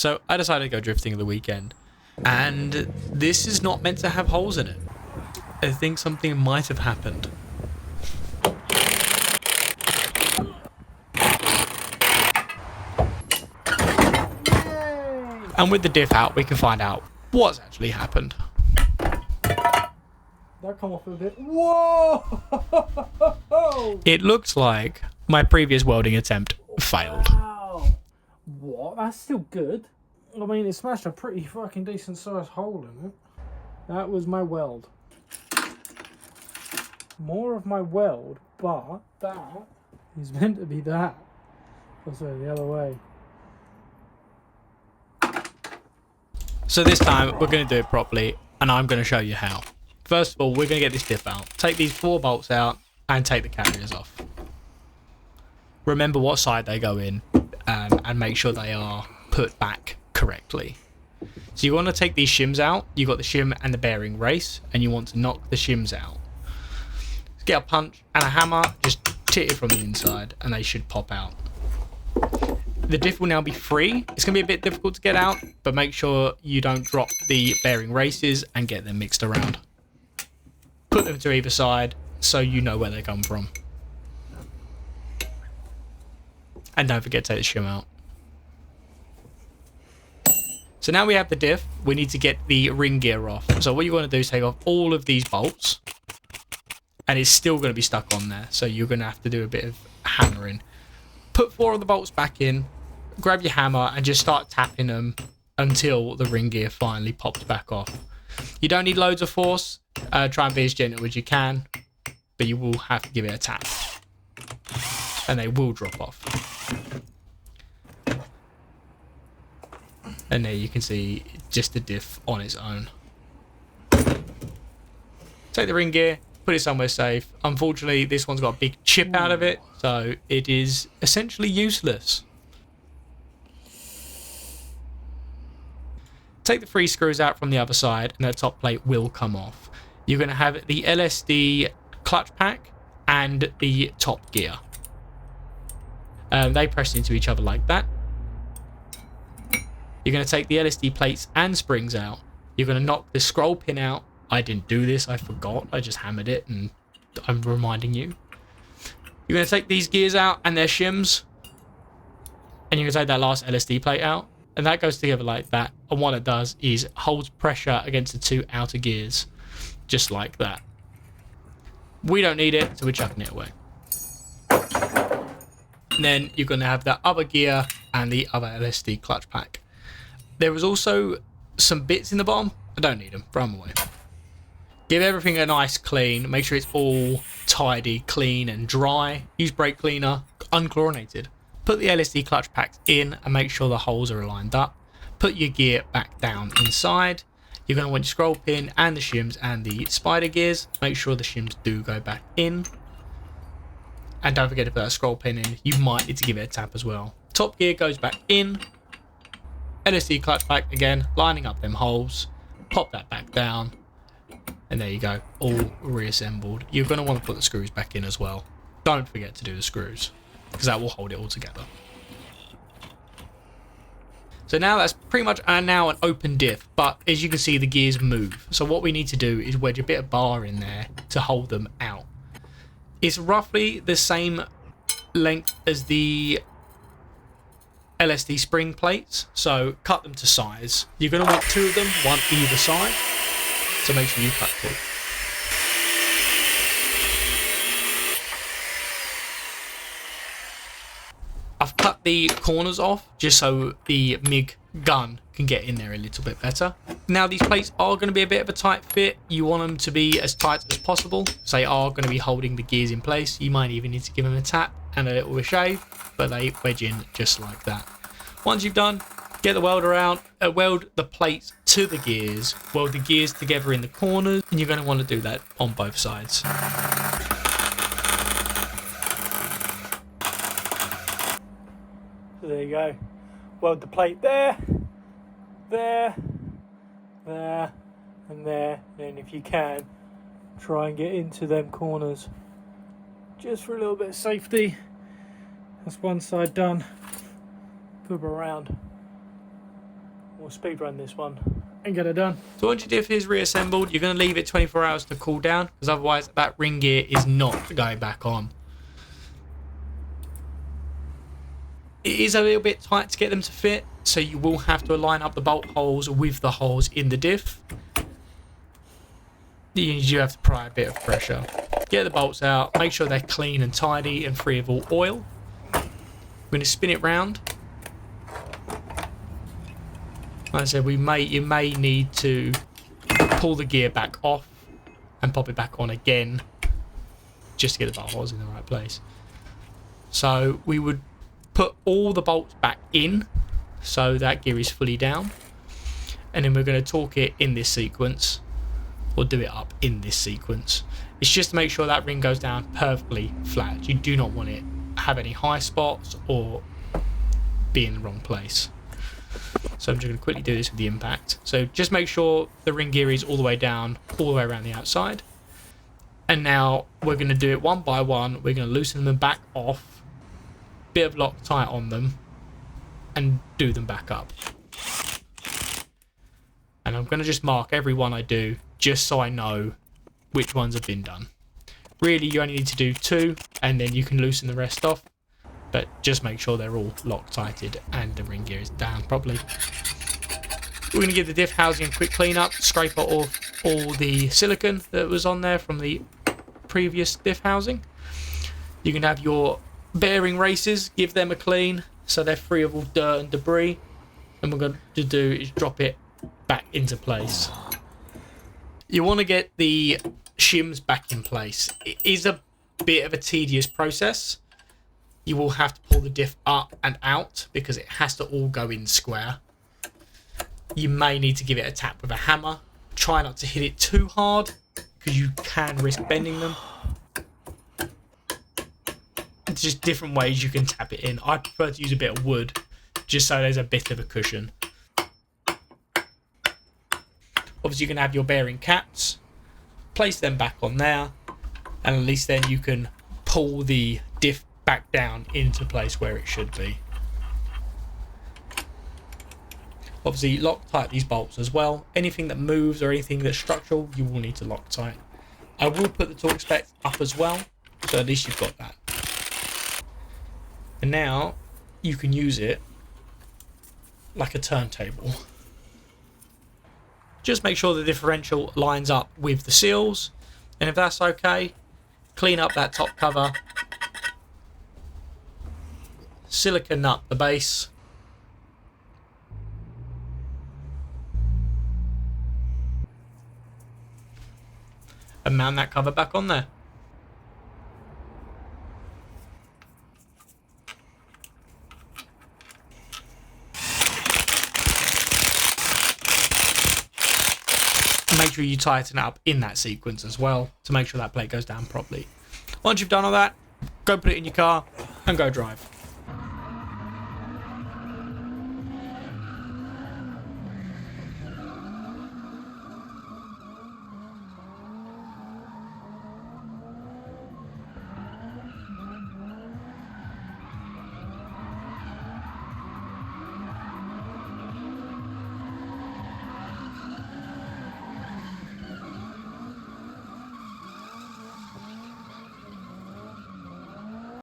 So I decided to go drifting at the weekend, and this is not meant to have holes in it. I think something might have happened. And with the diff out, we can find out what's actually happened. That come off a bit. Whoa! It looks like my previous welding attempt failed. Wow. What? That's still good. I mean, it smashed a pretty fucking decent sized hole in it. That was my weld. More of my weld, but that is meant to be that. Also, the other way. So this time, we're going to do it properly, and I'm going to show you how. First of all, we're going to get this diff out. Take these 4 bolts out, and take the carriers off. Remember what side they go in, and make sure they are put back correctly. So you want to take these shims out. You've got the shim and the bearing race, and you want to knock the shims out. Just get a punch and a hammer, just hit it from the inside, and they should pop out. The diff will now be free. It's going to be a bit difficult to get out, but make sure you don't drop the bearing races and get them mixed around. Put them to either side so you know where they come from. And don't forget to take the shim out. So now we have the diff, we need to get the ring gear off. So what you want to do is take off all of these bolts, and it's still going to be stuck on there. So you're going to have to do a bit of hammering. Put 4 of the bolts back in, grab your hammer, and just start tapping them until the ring gear finally pops back off. You don't need loads of force. Try and be as gentle as you can, but you will have to give it a tap, and they will drop off. And there you can see just the diff on its own. Take the ring gear, put it somewhere safe. Unfortunately, this one's got a big chip out of it, so it is essentially useless. Take the 3 screws out from the other side, and the top plate will come off. You're going to have the LSD clutch pack and the top gear. They press into each other like that. You're going to take the LSD plates and springs out. You're going to knock the scroll pin out. I didn't do this, I forgot. I just hammered it, and I'm reminding you. You're going to take these gears out and their shims, and you're going to take that last LSD plate out, and that goes together like that. And what it does is holds pressure against the 2 outer gears, just like that. We don't need it, so we're chucking it away. And then you're going to have the other gear and the other LSD clutch pack. There was also some bits in the bottom. I don't need them. Throw them away. Give everything a nice clean. Make sure it's all tidy, clean and dry. Use brake cleaner, unchlorinated. Put the LSD clutch packs in and make sure the holes are lined up. Put your gear back down inside. You're going to want your scroll pin and the shims and the spider gears. Make sure the shims do go back in. And don't forget to put that scroll pin in. You might need to give it a tap as well. Top gear goes back in. LSD clutch pack again, lining up them holes. Pop that back down. And there you go, all reassembled. You're going to want to put the screws back in as well. Don't forget to do the screws, because that will hold it all together. So now that's pretty much now an open diff, but as you can see, the gears move. So what we need to do is wedge a bit of bar in there to hold them out. It's roughly the same length as the LSD spring plates, so cut them to size. You're going to want 2 of them, one either side, so make sure you cut 2. I've cut the corners off just so the MIG gun can get in there a little bit better. Now these plates are going to be a bit of a tight fit. You want them to be as tight as possible, so they are going to be holding the gears in place. You might even need to give them a tap and a little bit of shave, but they wedge in just like that. Once you've done, get the welder out, weld the plates to the gears, weld the gears together in the corners, and you're going to want to do that on both sides. So there you go. Weld the plate there, there, there, and there. And if you can, try and get into them corners. Just for a little bit of safety. That's one side done. Flip around. we'll speed run this one and get it done. So once your diff is reassembled, you're going to leave it 24 hours to cool down, because otherwise that ring gear is not going back on. It is a little bit tight to get them to fit, so you will have to align up the bolt holes with the holes in the diff. You have to apply a bit of pressure. Get the bolts out, make sure they're clean and tidy and free of all oil. I'm going to spin it round. Like I said, you may need to pull the gear back off and pop it back on again, just to get the bolt holes in the right place. So we would put all the bolts back in, so that gear is fully down, and then we're going to torque it in this sequence, or do it up in this sequence. It's just to make sure that ring goes down perfectly flat. You do not want it to have any high spots or be in the wrong place. So I'm just going to quickly do this with the impact. So just make sure the ring gear is all the way down, all the way around the outside. And now we're going to do it one by one. We're going to loosen them back off, bit of Loctite on them, and do them back up. And I'm going to just mark every one I do, just so I know which ones have been done. Really, you only need to do 2, and then you can loosen the rest off. But just make sure they're all Loctited and the ring gear is down properly. We're going to give the diff housing a quick clean up, scrape off all the silicone that was on there from the previous diff housing. You can have your bearing races, give them a clean so they're free of all dirt and debris. And what we're going to do is drop it back into place. You want to get the shims back in place. It is a bit of a tedious process. You will have to pull the diff up and out because it has to all go in square. You may need to give it a tap with a hammer. Try not to hit it too hard because you can risk bending them. It's just different ways you can tap it in. I prefer to use a bit of wood just so there's a bit of a cushion. Obviously, you can have your bearing caps. Place them back on there, and at least then you can pull the diff back down into place where it should be. Obviously, Loctite these bolts as well. Anything that moves or anything that's structural, you will need to Loctite. I will put the torque spec up as well, so at least you've got that. And now you can use it like a turntable. Just make sure the differential lines up with the seals, and if that's okay, clean up that top cover, silicone nut the base, and mount that cover back on there. Make sure you tighten it up in that sequence as well to make sure that plate goes down properly. Once you've done all that, go put it in your car and go drive.